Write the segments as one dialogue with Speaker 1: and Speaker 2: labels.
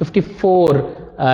Speaker 1: 54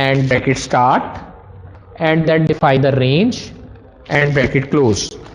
Speaker 1: and bracket start and then define the range and bracket close.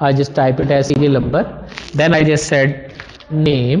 Speaker 1: I just type it as serial number, then I just said name,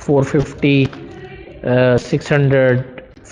Speaker 1: 450 600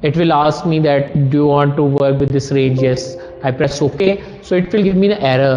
Speaker 1: It will ask me that do you want to work with this range? Yes, I press OK. So it will give me the error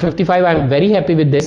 Speaker 1: 55. I am very happy with this.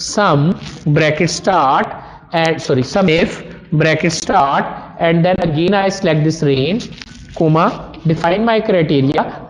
Speaker 1: sum bracket start and sorry sum if bracket start and then again I select this range comma define my criteria,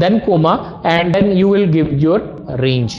Speaker 1: then comma and then you will give your range,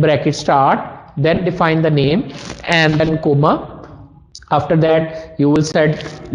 Speaker 1: bracket start then define the name and then comma, after that you will set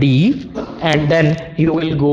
Speaker 1: D and then you will go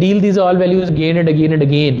Speaker 1: deal these all values again and again and again.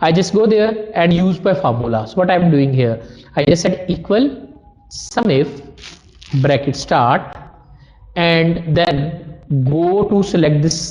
Speaker 1: I just go there and use my formula. So what I'm doing here, I just said equal sum if bracket start and then go to select this